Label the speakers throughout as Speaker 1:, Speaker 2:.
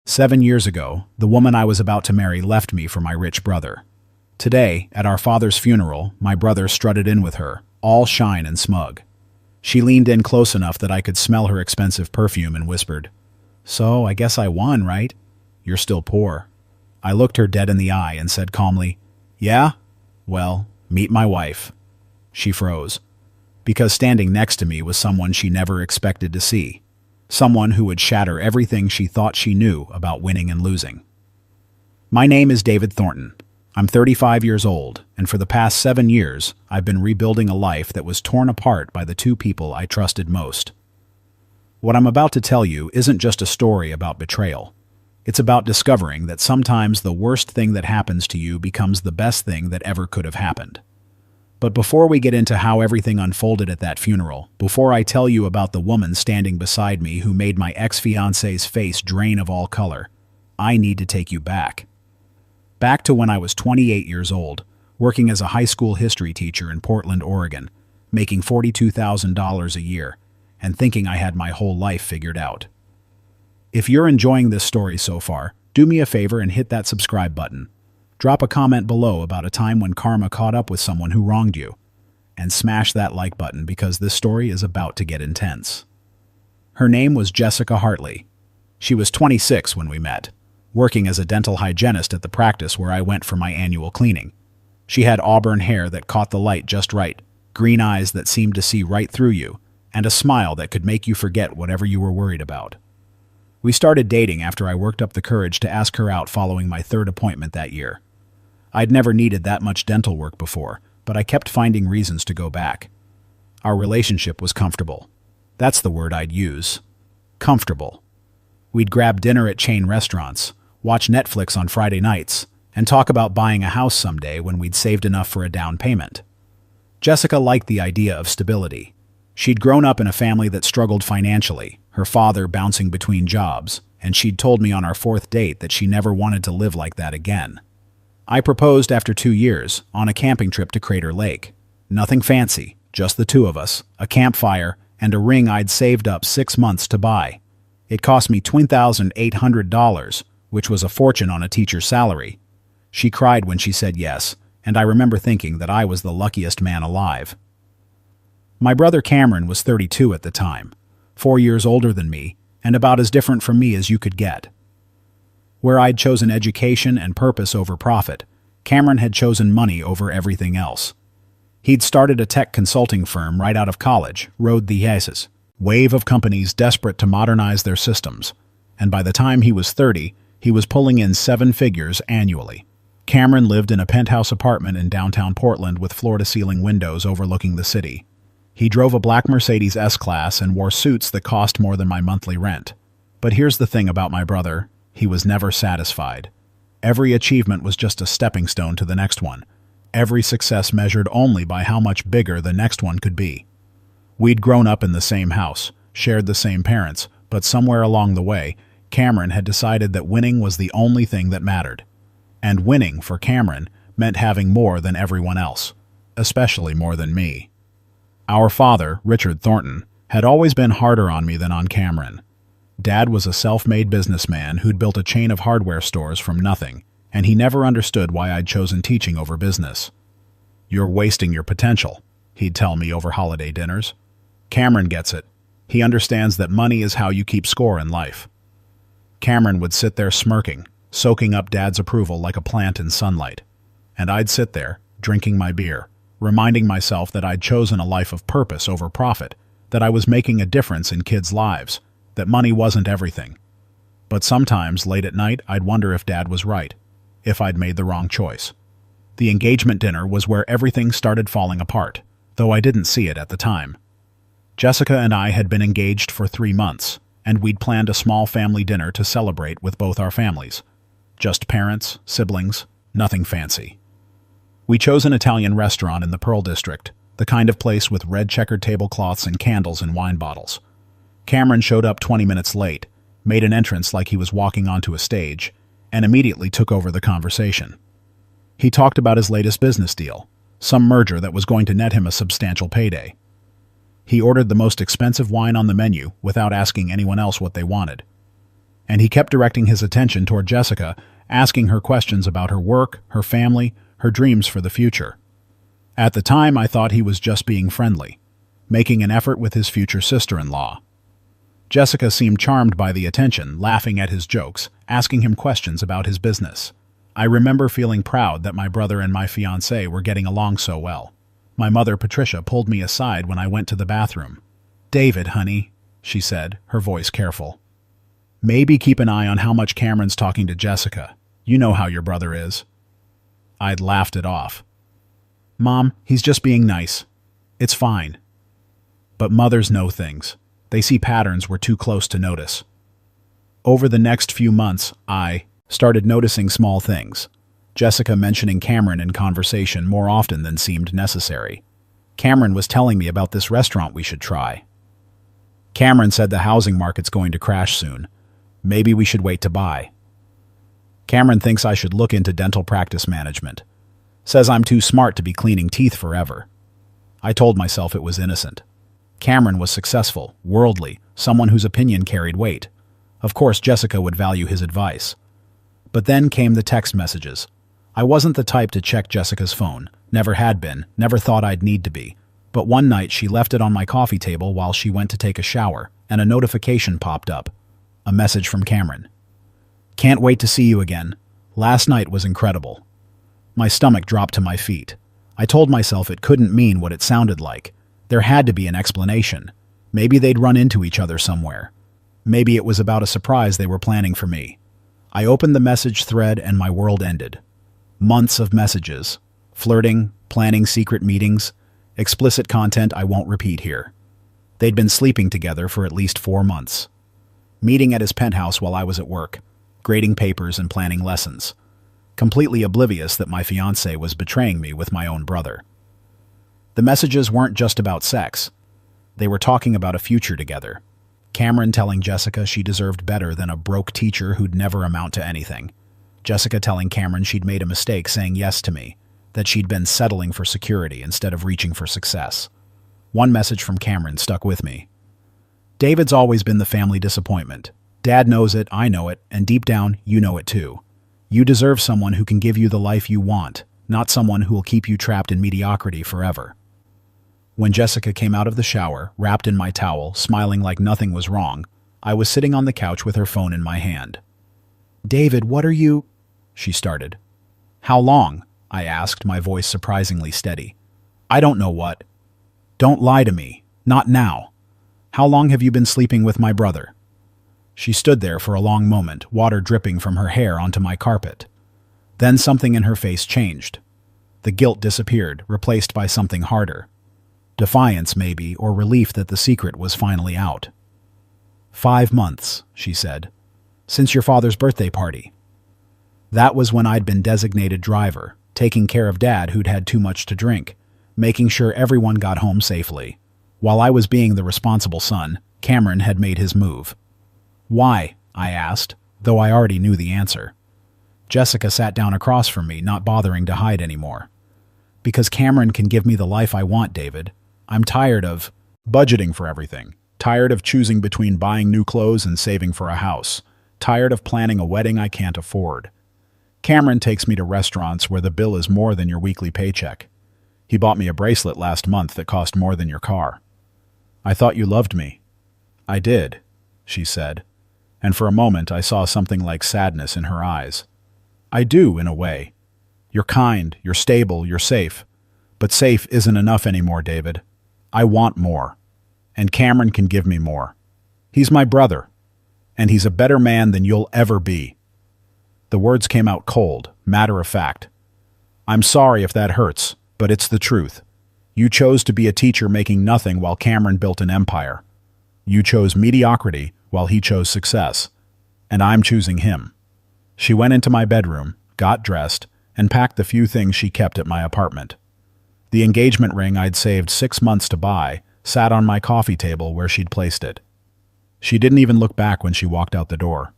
Speaker 1: 7 years ago, the woman I was about to marry left me for my rich brother. Today, at our father's funeral, my brother strutted in with her, all shine and smug. She leaned in close enough that I could smell her expensive perfume and whispered, "So, I guess I won, right? You're still poor." I looked her dead in the eye and said calmly, "Yeah? Well, meet my wife." She froze, because standing next to me was someone she never expected to see. Someone who would shatter everything she thought she knew about winning and losing. My name is David Thornton. I'm 35 years old, and for the past 7 years, I've been rebuilding a life that was torn apart by the two people I trusted most. What I'm about to tell you isn't just a story about betrayal. It's about discovering that sometimes the worst thing that happens to you becomes the best thing that ever could have happened. But before we get into how everything unfolded at that funeral, before I tell you about the woman standing beside me who made my ex-fiancé's face drain of all color, I need to take you back. Back to when I was 28 years old, working as a high school history teacher in Portland, Oregon, making $42,000 a year, and thinking I had my whole life figured out. If you're enjoying this story so far, do me a favor and hit that subscribe button. Drop a comment below about a time when karma caught up with someone who wronged you. And smash that like button because this story is about to get intense. Her name was Jessica Hartley. She was 26 when we met, working as a dental hygienist at the practice where I went for my annual cleaning. She had auburn hair that caught the light just right, green eyes that seemed to see right through you, and a smile that could make you forget whatever you were worried about. We started dating after I worked up the courage to ask her out following my third appointment that year. I'd never needed that much dental work before, but I kept finding reasons to go back. Our relationship was comfortable. That's the word I'd use. Comfortable. We'd grab dinner at chain restaurants, watch Netflix on Friday nights, and talk about buying a house someday when we'd saved enough for a down payment. Jessica liked the idea of stability. She'd grown up in a family that struggled financially, her father bouncing between jobs, and she'd told me on our fourth date that she never wanted to live like that again. I proposed after 2 years, on a camping trip to Crater Lake. Nothing fancy, just the two of us, a campfire, and a ring I'd saved up 6 months to buy. It cost me $20,800, which was a fortune on a teacher's salary. She cried when she said yes, and I remember thinking that I was the luckiest man alive. My brother Cameron was 32 at the time, 4 years older than me, and about as different from me as you could get. Where I'd chosen education and purpose over profit, Cameron had chosen money over everything else. He'd started a tech consulting firm right out of college, rode the wave of companies desperate to modernize their systems, and by the time he was 30, he was pulling in 7 figures annually. Cameron lived in a penthouse apartment in downtown Portland with floor-to-ceiling windows overlooking the city. He drove a black Mercedes S-Class and wore suits that cost more than my monthly rent. But here's the thing about my brother. He was never satisfied. Every achievement was just a stepping stone to the next one. Every success measured only by how much bigger the next one could be. We'd grown up in the same house, shared the same parents, but somewhere along the way, Cameron had decided that winning was the only thing that mattered. And winning, for Cameron, meant having more than everyone else, especially more than me. Our father, Richard Thornton, had always been harder on me than on Cameron. Dad was a self-made businessman who'd built a chain of hardware stores from nothing, and he never understood why I'd chosen teaching over business. "You're wasting your potential," he'd tell me over holiday dinners. "Cameron gets it. He understands that money is how you keep score in life." Cameron would sit there smirking, soaking up Dad's approval like a plant in sunlight. And I'd sit there, drinking my beer, reminding myself that I'd chosen a life of purpose over profit, that I was making a difference in kids' lives, that money wasn't everything. But sometimes, late at night, I'd wonder if Dad was right, if I'd made the wrong choice. The engagement dinner was where everything started falling apart, though I didn't see it at the time. Jessica and I had been engaged for 3 months, and we'd planned a small family dinner to celebrate with both our families. Just parents, siblings, nothing fancy. We chose an Italian restaurant in the Pearl District, the kind of place with red checkered tablecloths and candles in wine bottles. Cameron showed up 20 minutes late, made an entrance like he was walking onto a stage, and immediately took over the conversation. He talked about his latest business deal, some merger that was going to net him a substantial payday. He ordered the most expensive wine on the menu without asking anyone else what they wanted. and he kept directing his attention toward Jessica, asking her questions about her work, her family, her dreams for the future. At the time, I thought he was just being friendly, making an effort with his future sister-in-law. Jessica seemed charmed by the attention, laughing at his jokes, asking him questions about his business. I remember feeling proud that my brother and my fiancée were getting along so well. My mother, Patricia, pulled me aside when I went to the bathroom. "David, honey," she said, her voice careful. "Maybe keep an eye on how much Cameron's talking to Jessica. You know how your brother is." I'd laughed it off. "Mom, he's just being nice. It's fine." But mothers know things. They see patterns we're too close to notice. Over the next few months, I started noticing small things. Jessica mentioning Cameron in conversation more often than seemed necessary. Cameron was telling me about this restaurant we should try. Cameron said the housing market's going to crash soon. Maybe we should wait to buy. Cameron thinks I should look into dental practice management. Says I'm too smart to be cleaning teeth forever. I told myself it was innocent. Cameron was successful, worldly, someone whose opinion carried weight. Of course, Jessica would value his advice. But then came the text messages. I wasn't the type to check Jessica's phone. Never had been, never thought I'd need to be. But one night she left it on my coffee table while she went to take a shower, and a notification popped up. A message from Cameron. "Can't wait to see you again. Last night was incredible." My stomach dropped to my feet. I told myself it couldn't mean what it sounded like. There had to be an explanation. Maybe they'd run into each other somewhere. Maybe it was about a surprise they were planning for me. I opened the message thread and my world ended. Months of messages. Flirting, planning secret meetings, explicit content I won't repeat here. They'd been sleeping together for at least 4 months. Meeting at his penthouse while I was at work, grading papers and planning lessons. Completely oblivious that my fiancée was betraying me with my own brother. The messages weren't just about sex. They were talking about a future together. Cameron telling Jessica she deserved better than a broke teacher who'd never amount to anything. Jessica telling Cameron she'd made a mistake saying yes to me, that she'd been settling for security instead of reaching for success. One message from Cameron stuck with me. "David's always been the family disappointment. Dad knows it, I know it, and deep down, you know it too. You deserve someone who can give you the life you want, not someone who will keep you trapped in mediocrity forever." When Jessica came out of the shower, wrapped in my towel, smiling like nothing was wrong, I was sitting on the couch with her phone in my hand. "David, what are you—" she started. "How long?" I asked, my voice surprisingly steady. "I don't know what." "Don't lie to me. Not now. How long have you been sleeping with my brother?" She stood there for a long moment, water dripping from her hair onto my carpet. Then something in her face changed. The guilt disappeared, replaced by something harder. Defiance, maybe, or relief that the secret was finally out. 5 months, she said. Since your father's birthday party. That was when I'd been designated driver, taking care of Dad who'd had too much to drink, making sure everyone got home safely. While I was being the responsible son, Cameron had made his move. "Why?" I asked, though I already knew the answer. Jessica sat down across from me, not bothering to hide anymore. "Because Cameron can give me the life I want, David. I'm tired of budgeting for everything. Tired of choosing between buying new clothes and saving for a house. Tired of planning a wedding I can't afford. Cameron takes me to restaurants where the bill is more than your weekly paycheck. He bought me a bracelet last month that cost more than your car. I thought you loved me." "I did," she said, and for a moment I saw something like sadness in her eyes. "I do, in a way. You're kind, you're stable, you're safe. But safe isn't enough anymore, David. I want more. And Cameron can give me more. He's my brother. And he's a better man than you'll ever be." The words came out cold, matter of fact. "I'm sorry if that hurts, but it's the truth. You chose to be a teacher making nothing while Cameron built an empire. You chose mediocrity while he chose success. And I'm choosing him." She went into my bedroom, got dressed, and packed the few things she kept at my apartment. The engagement ring I'd saved 6 months to buy sat on my coffee table where she'd placed it. She didn't even look back when she walked out the door.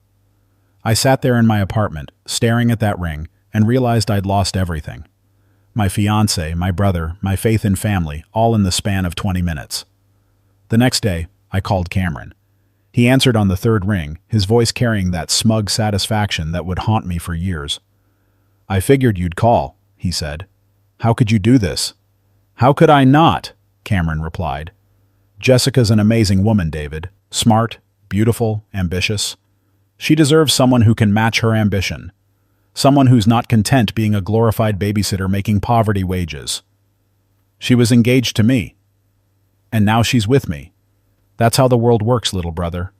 Speaker 1: I sat there in my apartment, staring at that ring, and realized I'd lost everything. My fiancé, my brother, my faith in family, all in the span of 20 minutes. The next day, I called Cameron. He answered on the third ring, his voice carrying that smug satisfaction that would haunt me for years. "I figured you'd call," he said. "How could you do this?" "How could I not?" Cameron replied. "Jessica's an amazing woman, David. Smart, beautiful, ambitious. She deserves someone who can match her ambition. Someone who's not content being a glorified babysitter making poverty wages. She was engaged to me. And now she's with me. That's how the world works, little brother.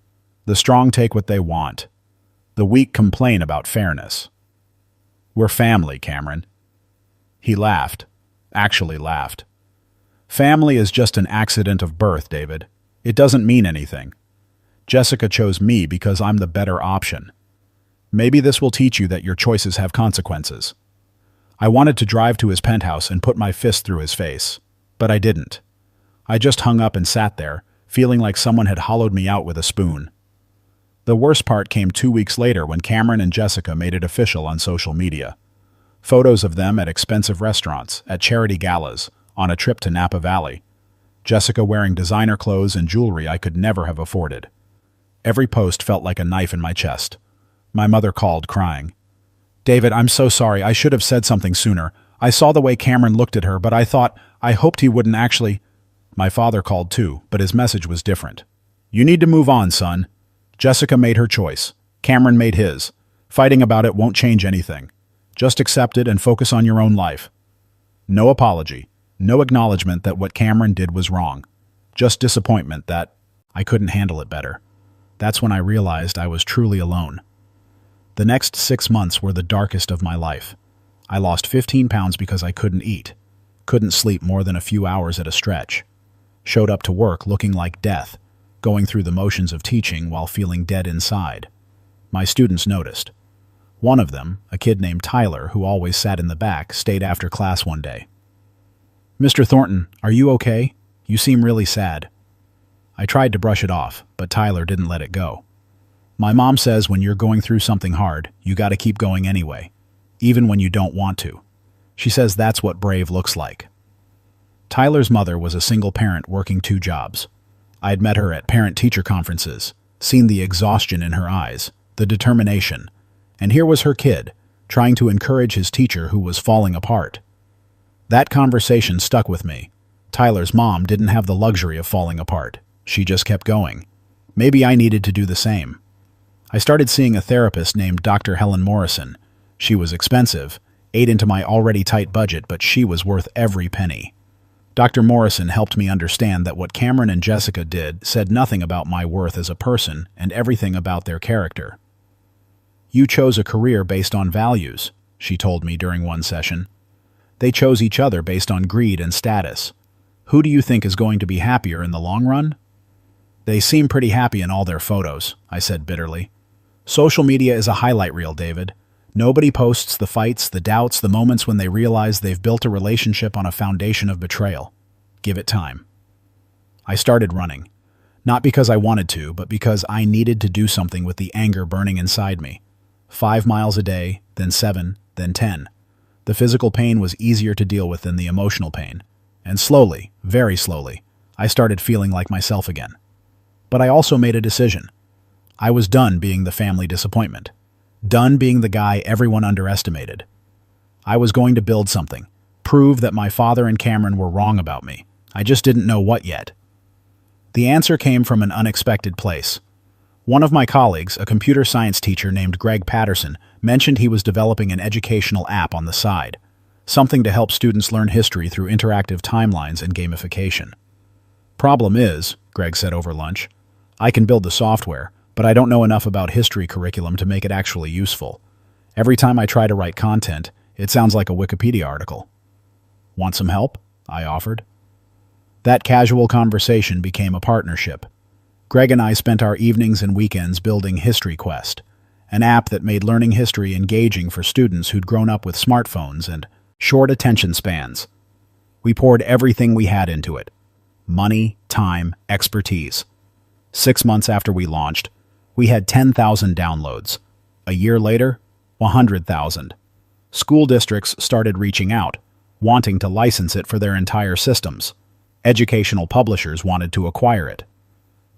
Speaker 1: The strong take what they want. The weak complain about fairness. We're family, Cameron." He laughed. Actually laughed. "Family is just an accident of birth, David. It doesn't mean anything. Jessica chose me because I'm the better option. Maybe this will teach you that your choices have consequences." I wanted to drive to his penthouse and put my fist through his face, but I didn't. I just hung up and sat there, feeling like someone had hollowed me out with a spoon. The worst part came 2 weeks later when Cameron and Jessica made it official on social media. Photos of them at expensive restaurants, at charity galas, on a trip to Napa Valley. Jessica wearing designer clothes and jewelry I could never have afforded. Every post felt like a knife in my chest. My mother called, crying. "David, I'm so sorry. I should have said something sooner. I saw the way Cameron looked at her, but I hoped he wouldn't actually—" My father called too, but his message was different. "You need to move on, son. Jessica made her choice. Cameron made his. Fighting about it won't change anything. Just accept it and focus on your own life." No apology. No acknowledgement that what Cameron did was wrong. Just disappointment that I couldn't handle it better. That's when I realized I was truly alone. The next 6 months were the darkest of my life. I lost 15 pounds because I couldn't eat, couldn't sleep more than a few hours at a stretch, showed up to work looking like death, going through the motions of teaching while feeling dead inside. My students noticed. One of them, a kid named Tyler, who always sat in the back, stayed after class one day. "Mr. Thornton, are you okay? You seem really sad." I tried to brush it off, but Tyler didn't let it go. "My mom says when you're going through something hard, you gotta keep going anyway, even when you don't want to. She says that's what brave looks like." Tyler's mother was a single parent working 2 jobs. I had met her at parent-teacher conferences, seen the exhaustion in her eyes, the determination, and here was her kid, trying to encourage his teacher who was falling apart. That conversation stuck with me. Tyler's mom didn't have the luxury of falling apart. She just kept going. Maybe I needed to do the same. I started seeing a therapist named Dr. Helen Morrison. She was expensive, ate into my already tight budget, but she was worth every penny. Dr. Morrison helped me understand that what Cameron and Jessica did said nothing about my worth as a person and everything about their character. "You chose a career based on values," she told me during one session. "They chose each other based on greed and status. Who do you think is going to be happier in the long run?" "They seem pretty happy in all their photos," I said bitterly. "Social media is a highlight reel, David. Nobody posts the fights, the doubts, the moments when they realize they've built a relationship on a foundation of betrayal. Give it time." I started running. Not because I wanted to, but because I needed to do something with the anger burning inside me. 5 miles a day, then 7, then 10. The physical pain was easier to deal with than the emotional pain. And slowly, very slowly, I started feeling like myself again. But I also made a decision. I was done being the family disappointment. Done being the guy everyone underestimated. I was going to build something, prove that my father and Cameron were wrong about me. I just didn't know what yet. The answer came from an unexpected place. One of my colleagues, a computer science teacher named Greg Patterson, mentioned he was developing an educational app on the side, something to help students learn history through interactive timelines and gamification. "Problem is," Greg said over lunch, "I can build the software, but I don't know enough about history curriculum to make it actually useful. Every time I try to write content, it sounds like a Wikipedia article." "Want some help?" I offered. That casual conversation became a partnership. Greg and I spent our evenings and weekends building History Quest, an app that made learning history engaging for students who'd grown up with smartphones and short attention spans. We poured everything we had into it. Money, time, expertise. 6 months after we launched, we had 10,000 downloads. A year later, 100,000. School districts started reaching out, wanting to license it for their entire systems. Educational publishers wanted to acquire it.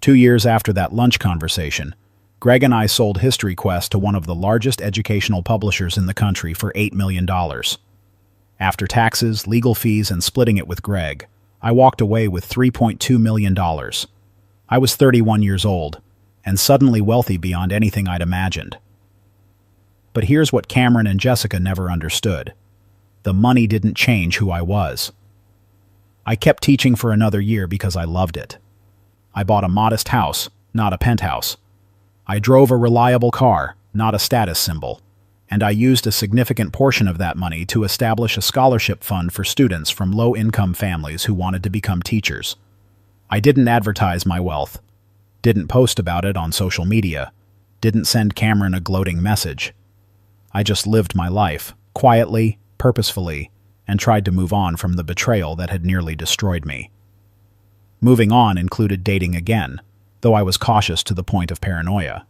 Speaker 1: 2 years after that lunch conversation, Greg and I sold History Quest to one of the largest educational publishers in the country for $8 million. After taxes, legal fees, and splitting it with Greg, I walked away with $3.2 million. I was 31 years old, and suddenly wealthy beyond anything I'd imagined. But here's what Cameron and Jessica never understood. The money didn't change who I was. I kept teaching for another year because I loved it. I bought a modest house, not a penthouse. I drove a reliable car, not a status symbol. And I used a significant portion of that money to establish a scholarship fund for students from low-income families who wanted to become teachers. I didn't advertise my wealth, didn't post about it on social media, didn't send Cameron a gloating message. I just lived my life, quietly, purposefully, and tried to move on from the betrayal that had nearly destroyed me. Moving on included dating again, though I was cautious to the point of paranoia.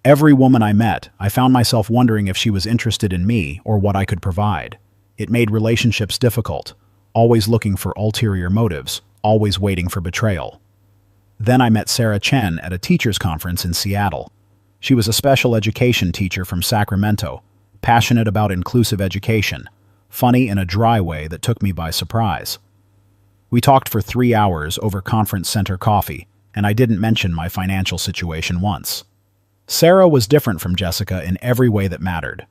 Speaker 1: Every woman I met, I found myself wondering if she was interested in me or what I could provide. It made relationships difficult, always looking for ulterior motives, always waiting for betrayal. Then I met Sarah Chen at a teachers' conference in Seattle. She was a special education teacher from Sacramento, passionate about inclusive education, funny in a dry way that took me by surprise. We talked for 3 hours over conference center coffee, and I didn't mention my financial situation once. Sarah was different from Jessica in every way that mattered.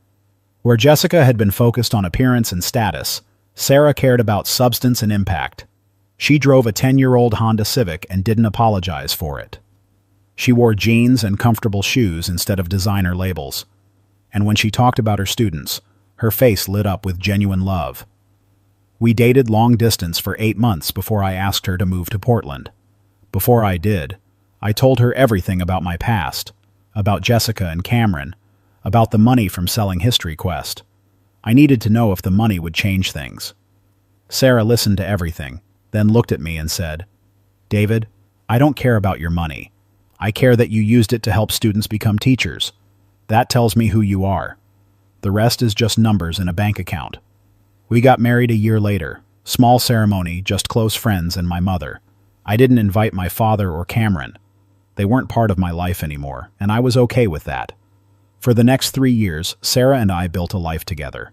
Speaker 1: Where Jessica had been focused on appearance and status, Sarah cared about substance and impact. She drove a 10-year-old Honda Civic and didn't apologize for it. She wore jeans and comfortable shoes instead of designer labels. And when she talked about her students, her face lit up with genuine love. We dated long distance for 8 months before I asked her to move to Portland. Before I did, I told her everything about my past, about Jessica and Cameron, about the money from selling History Quest. I needed to know if the money would change things. Sarah listened to everything, then looked at me and said, "David, I don't care about your money. I care that you used it to help students become teachers. That tells me who you are. The rest is just numbers in a bank account." We got married a year later. Small ceremony, just close friends and my mother. I didn't invite my father or Cameron. They weren't part of my life anymore, and I was okay with that. For the next 3 years, Sarah and I built a life together.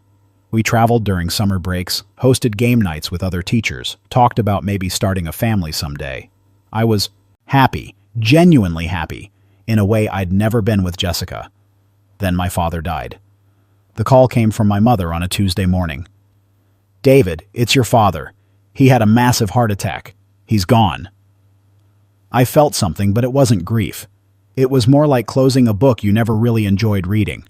Speaker 1: We traveled during summer breaks, hosted game nights with other teachers, talked about maybe starting a family someday. I was happy, genuinely happy, in a way I'd never been with Jessica. Then my father died. The call came from my mother on a Tuesday morning. "David, it's your father. He had a massive heart attack. He's gone." I felt something, but it wasn't grief. It was more like closing a book you never really enjoyed reading.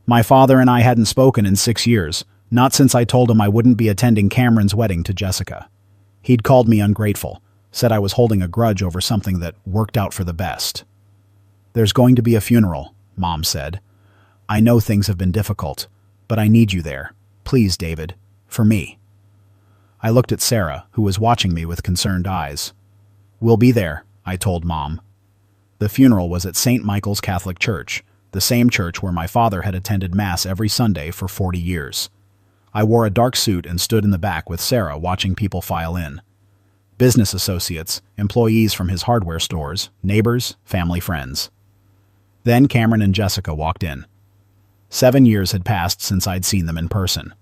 Speaker 1: My father and I hadn't spoken in 6 years, not since I told him I wouldn't be attending Cameron's wedding to Jessica. He'd called me ungrateful, said I was holding a grudge over something that worked out for the best. "There's going to be a funeral," Mom said. "I know things have been difficult, but I need you there. Please, David, for me." I looked at Sarah, who was watching me with concerned eyes. "We'll be there," I told Mom. The funeral was at St. Michael's Catholic Church, the same church where my father had attended Mass every Sunday for 40 years. I wore a dark suit and stood in the back with Sarah watching people file in. Business associates, employees from his hardware stores, neighbors, family friends. Then Cameron and Jessica walked in. 7 years had passed since I'd seen them in person.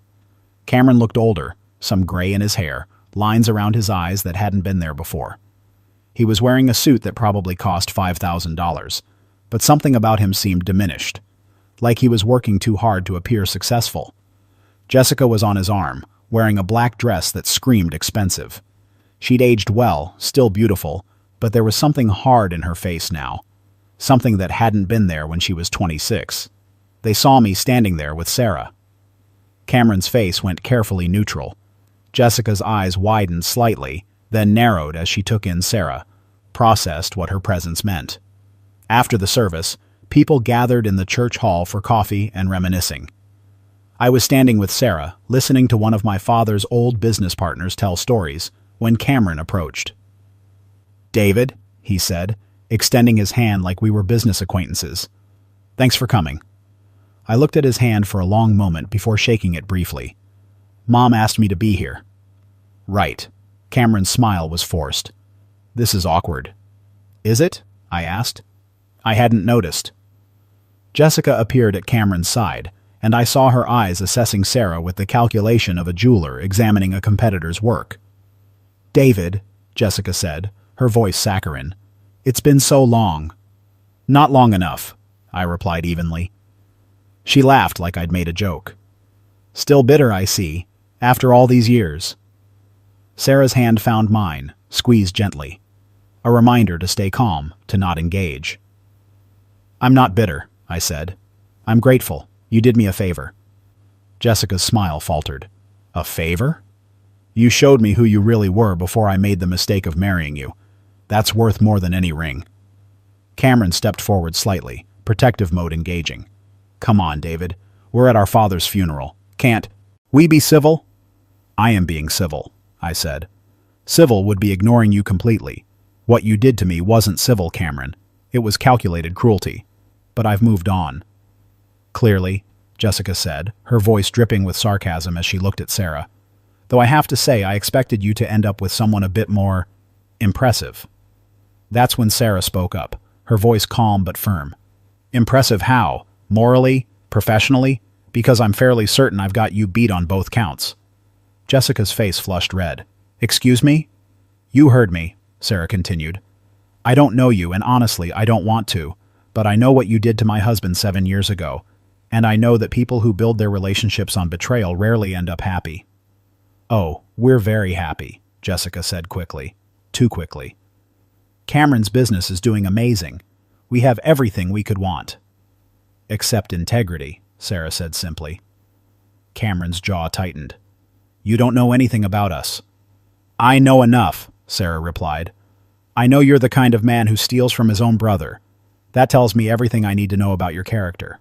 Speaker 1: Cameron looked older, some gray in his hair, lines around his eyes that hadn't been there before. He was wearing a suit that probably cost $5,000, but something about him seemed diminished, like he was working too hard to appear successful. Jessica was on his arm, wearing a black dress that screamed expensive. She'd aged well, still beautiful, but there was something hard in her face now, something that hadn't been there when she was 26. They saw me standing there with Sarah. Cameron's face went carefully neutral. Jessica's eyes widened slightly, then narrowed as she took in Sarah, processed what her presence meant. After the service, people gathered in the church hall for coffee and reminiscing. I was standing with Sarah, listening to one of my father's old business partners tell stories, when Cameron approached. "David," he said, extending his hand like we were business acquaintances. "Thanks for coming." I looked at his hand for a long moment before shaking it briefly. "Mom asked me to be here." "Right." Cameron's smile was forced. "This is awkward." Is it? I asked. I hadn't noticed. Jessica appeared at Cameron's side, and I saw her eyes assessing Sarah with the calculation of a jeweler examining a competitor's work. David, Jessica said, her voice saccharine, it's been so long. Not long enough, I replied evenly. She laughed like I'd made a joke. Still bitter, I see, after all these years. Sarah's hand found mine, squeezed gently. A reminder to stay calm, to not engage. I'm not bitter, I said. I'm grateful. You did me a favor. Jessica's smile faltered. A favor? You showed me who you really were before I made the mistake of marrying you. That's worth more than any ring. Cameron stepped forward slightly, protective mode engaging. Come on, David. We're at our father's funeral. Can't we be civil? I am being civil, I said. Civil would be ignoring you completely. What you did to me wasn't civil, Cameron. It was calculated cruelty. But I've moved on. Clearly, Jessica said, her voice dripping with sarcasm as she looked at Sarah. Though I have to say I expected you to end up with someone a bit more impressive. That's when Sarah spoke up, her voice calm but firm. Impressive how? Morally? Professionally? Because I'm fairly certain I've got you beat on both counts. Jessica's face flushed red. Excuse me? You heard me, Sarah continued. I don't know you, and honestly, I don't want to, but I know what you did to my husband 7 years ago, and I know that people who build their relationships on betrayal rarely end up happy. Oh, we're very happy, Jessica said quickly. Too quickly. Cameron's business is doing amazing. We have everything we could want. Except integrity, Sarah said simply. Cameron's jaw tightened. You don't know anything about us. I know enough, Sarah replied. I know you're the kind of man who steals from his own brother. That tells me everything I need to know about your character.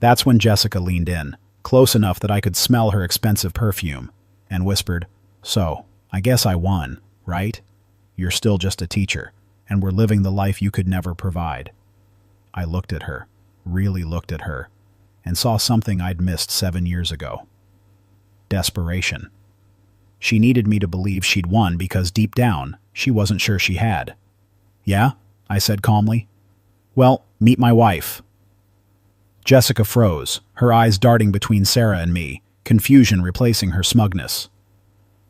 Speaker 1: That's when Jessica leaned in, close enough that I could smell her expensive perfume, and whispered, So, I guess I won, right? You're still just a teacher, and we're living the life you could never provide. I looked at her, really looked at her, and saw something I'd missed 7 years ago. Desperation. She needed me to believe she'd won because deep down, she wasn't sure she had. Yeah? I said calmly. Well, meet my wife. Jessica froze, her eyes darting between Sarah and me, confusion replacing her smugness.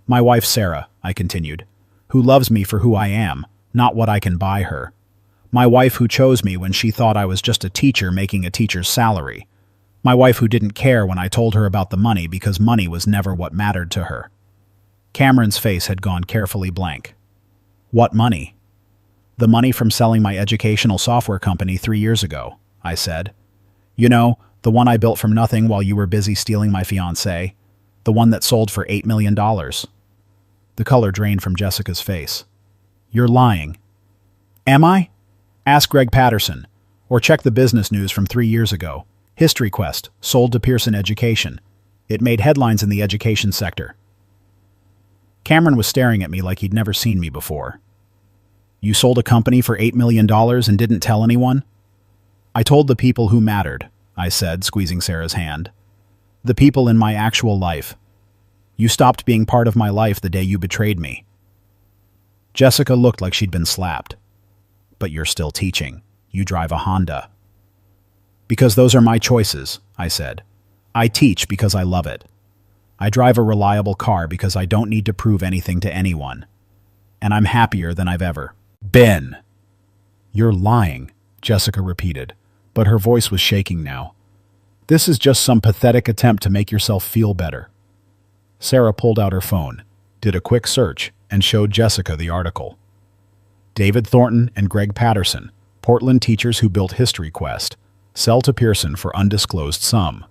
Speaker 1: My wife Sarah, I continued, who loves me for who I am, not what I can buy her. My wife who chose me when she thought I was just a teacher making a teacher's salary. My wife who didn't care when I told her about the money because money was never what mattered to her. Cameron's face had gone carefully blank. What money? The money from selling my educational software company 3 years ago, I said. You know, the one I built from nothing while you were busy stealing my fiancée. The one that sold for $8 million. The color drained from Jessica's face. You're lying. Am I? Ask Greg Patterson, or check the business news from 3 years ago. History Quest, sold to Pearson Education. It made headlines in the education sector. Cameron was staring at me like he'd never seen me before. You sold a company for $8 million and didn't tell anyone? I told the people who mattered, I said, squeezing Sarah's hand. The people in my actual life. You stopped being part of my life the day you betrayed me. Jessica looked like she'd been slapped. But you're still teaching. You drive a Honda. Because those are my choices, I said. I teach because I love it. I drive a reliable car because I don't need to prove anything to anyone. And I'm happier than I've ever been. You're lying, Jessica repeated, but her voice was shaking now. This is just some pathetic attempt to make yourself feel better. Sarah pulled out her phone, did a quick search, and showed Jessica the article. David Thornton and Greg Patterson, Portland teachers who built History Quest, sell to Pearson for undisclosed sum.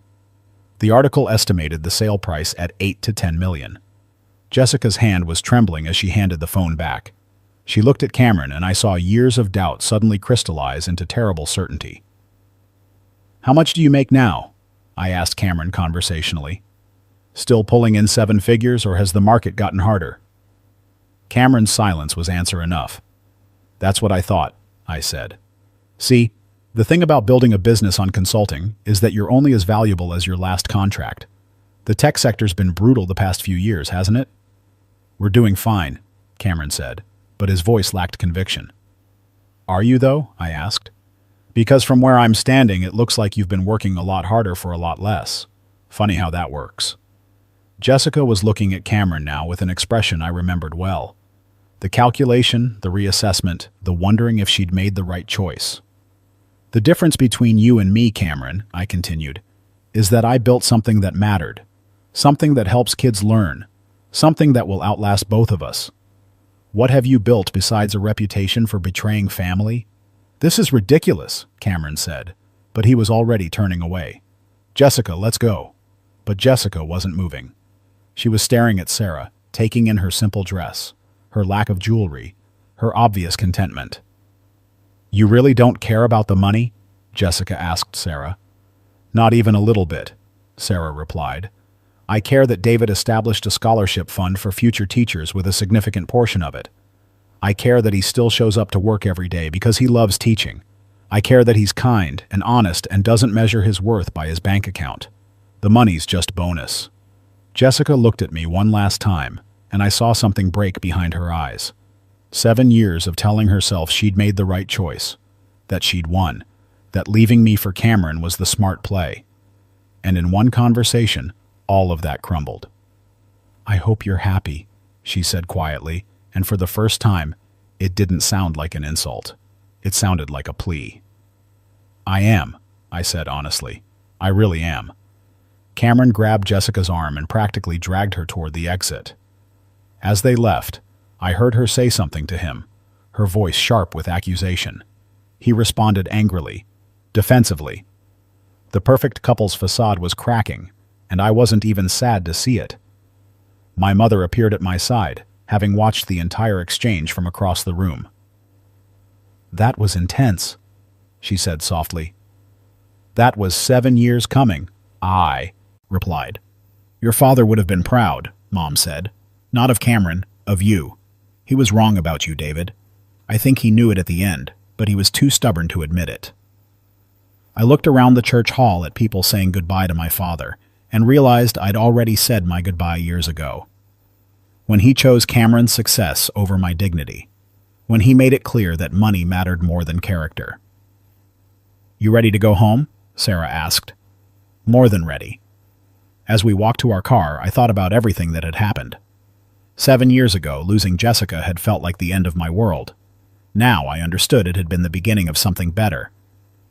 Speaker 1: The article estimated the sale price at $8 to $10 million. Jessica's hand was trembling as she handed the phone back. She looked at Cameron, and I saw years of doubt suddenly crystallize into terrible certainty. How much do you make now? I asked Cameron conversationally. Still pulling in 7 figures, or has the market gotten harder? Cameron's silence was answer enough. That's what I thought, I said. See, the thing about building a business on consulting is that you're only as valuable as your last contract. The tech sector's been brutal the past few years, hasn't it? We're doing fine, Cameron said, but his voice lacked conviction. Are you, though? I asked. Because from where I'm standing, it looks like you've been working a lot harder for a lot less. Funny how that works. Jessica was looking at Cameron now with an expression I remembered well. The calculation, the reassessment, the wondering if she'd made the right choice. The difference between you and me, Cameron, I continued, is that I built something that mattered. Something that helps kids learn. Something that will outlast both of us. What have you built besides a reputation for betraying family? This is ridiculous, Cameron said, but he was already turning away. Jessica, let's go. But Jessica wasn't moving. She was staring at Sarah, taking in her simple dress, her lack of jewelry, her obvious contentment. You really don't care about the money? Jessica asked Sarah. Not even a little bit, Sarah replied. I care that David established a scholarship fund for future teachers with a significant portion of it. I care that he still shows up to work every day because he loves teaching. I care that he's kind and honest and doesn't measure his worth by his bank account. The money's just bonus. Jessica looked at me one last time, and I saw something break behind her eyes. 7 years of telling herself she'd made the right choice, that she'd won, that leaving me for Cameron was the smart play. And in one conversation, all of that crumbled. I hope you're happy, she said quietly, and for the first time, it didn't sound like an insult. It sounded like a plea. I am, I said honestly. I really am. Cameron grabbed Jessica's arm and practically dragged her toward the exit. As they left, I heard her say something to him, her voice sharp with accusation. He responded angrily, defensively. The perfect couple's facade was cracking, and I wasn't even sad to see it. My mother appeared at my side, having watched the entire exchange from across the room. That was intense, she said softly. That was 7 years coming, I replied. Your father would have been proud, Mom said. Not of Cameron, of you. He was wrong about you, David. I think he knew it at the end, but he was too stubborn to admit it. I looked around the church hall at people saying goodbye to my father, and realized I'd already said my goodbye years ago. When he chose Cameron's success over my dignity. When he made it clear that money mattered more than character. You ready to go home? Sarah asked. More than ready. As we walked to our car, I thought about everything that had happened. 7 years ago, losing Jessica had felt like the end of my world. Now I understood it had been the beginning of something better.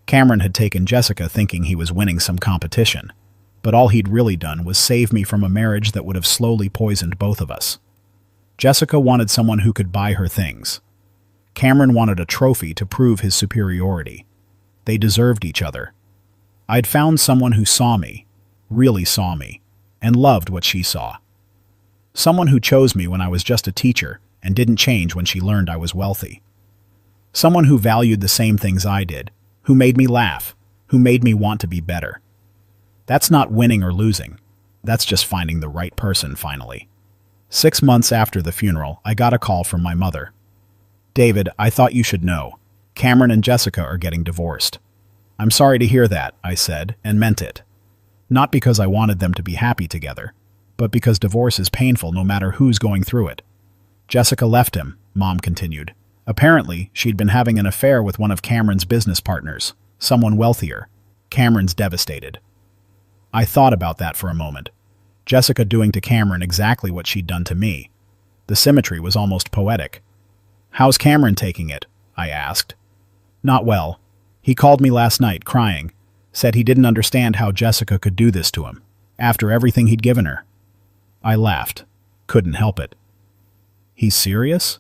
Speaker 1: Cameron had taken Jessica thinking he was winning some competition, but all he'd really done was save me from a marriage that would have slowly poisoned both of us. Jessica wanted someone who could buy her things. Cameron wanted a trophy to prove his superiority. They deserved each other. I'd found someone who saw me, really saw me, and loved what she saw. Someone who chose me when I was just a teacher and didn't change when she learned I was wealthy. Someone who valued the same things I did, who made me laugh, who made me want to be better. That's not winning or losing. That's just finding the right person finally. 6 months after the funeral, I got a call from my mother. David, I thought you should know. Cameron and Jessica are getting divorced. I'm sorry to hear that, I said, and meant it. Not because I wanted them to be happy together, but because divorce is painful no matter who's going through it. Jessica left him, Mom continued. Apparently, she'd been having an affair with one of Cameron's business partners, someone wealthier. Cameron's devastated. I thought about that for a moment. Jessica doing to Cameron exactly what she'd done to me. The symmetry was almost poetic. How's Cameron taking it? I asked. Not well. He called me last night, crying. Said he didn't understand how Jessica could do this to him, after everything he'd given her. I laughed. Couldn't help it. He's serious?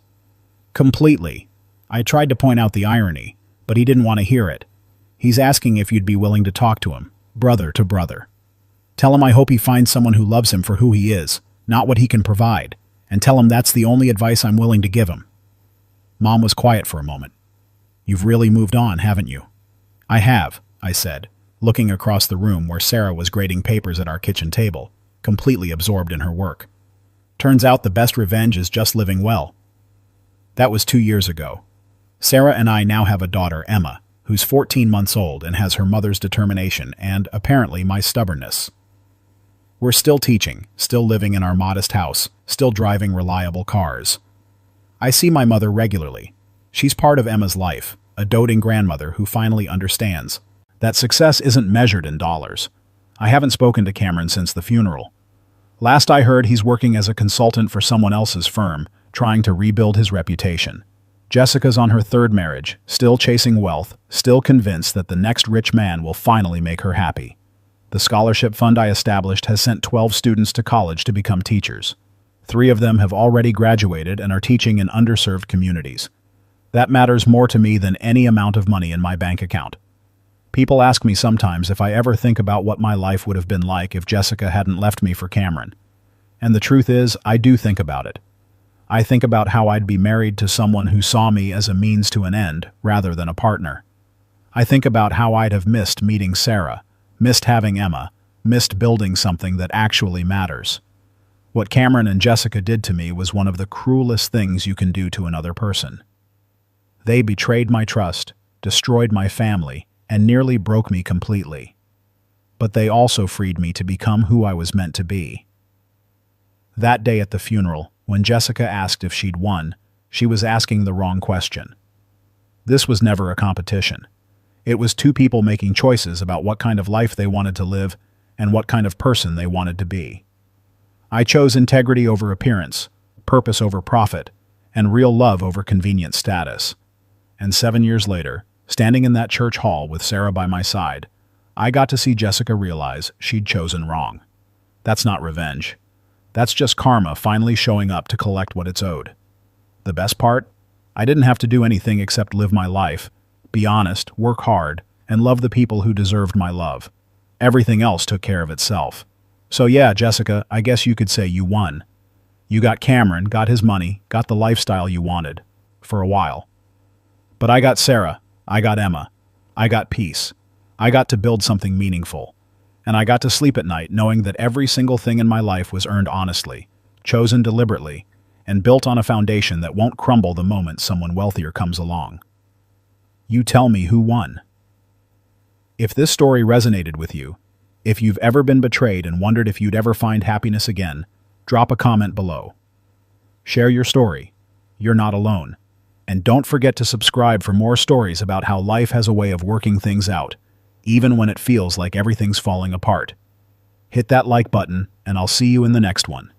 Speaker 1: Completely. I tried to point out the irony, but he didn't want to hear it. He's asking if you'd be willing to talk to him, brother to brother. Tell him I hope he finds someone who loves him for who he is, not what he can provide, and tell him that's the only advice I'm willing to give him. Mom was quiet for a moment. You've really moved on, haven't you? I have, I said, looking across the room where Sarah was grading papers at our kitchen table, completely absorbed in her work. Turns out the best revenge is just living well. That was 2 years ago. Sarah and I now have a daughter, Emma, who's 14 months old and has her mother's determination and, apparently, my stubbornness. We're still teaching, still living in our modest house, still driving reliable cars. I see my mother regularly. She's part of Emma's life, a doting grandmother who finally understands that success isn't measured in dollars. I haven't spoken to Cameron since the funeral. Last I heard, he's working as a consultant for someone else's firm, trying to rebuild his reputation. Jessica's on her third marriage, still chasing wealth, still convinced that the next rich man will finally make her happy. The scholarship fund I established has sent 12 students to college to become teachers. 3 of them have already graduated and are teaching in underserved communities. That matters more to me than any amount of money in my bank account. People ask me sometimes if I ever think about what my life would have been like if Jessica hadn't left me for Cameron. And the truth is, I do think about it. I think about how I'd be married to someone who saw me as a means to an end rather than a partner. I think about how I'd have missed meeting Sarah, missed having Emma, missed building something that actually matters. What Cameron and Jessica did to me was one of the cruelest things you can do to another person. They betrayed my trust, destroyed my family, and nearly broke me completely. But they also freed me to become who I was meant to be. That day at the funeral, when Jessica asked if she'd won, she was asking the wrong question. This was never a competition. It was 2 people making choices about what kind of life they wanted to live and what kind of person they wanted to be. I chose integrity over appearance, purpose over profit, and real love over convenient status. And 7 years later, standing in that church hall with Sarah by my side, I got to see Jessica realize she'd chosen wrong. That's not revenge. That's just karma finally showing up to collect what it's owed. The best part? I didn't have to do anything except live my life, be honest, work hard, and love the people who deserved my love. Everything else took care of itself. So yeah, Jessica, I guess you could say you won. You got Cameron, got his money, got the lifestyle you wanted. For a while. But I got Sarah, I got Emma, I got peace. I got to build something meaningful. And I got to sleep at night knowing that every single thing in my life was earned honestly, chosen deliberately, and built on a foundation that won't crumble the moment someone wealthier comes along. You tell me who won. If this story resonated with you, if you've ever been betrayed and wondered if you'd ever find happiness again, drop a comment below. Share your story. You're not alone. And don't forget to subscribe for more stories about how life has a way of working things out, even when it feels like everything's falling apart. Hit that like button, and I'll see you in the next one.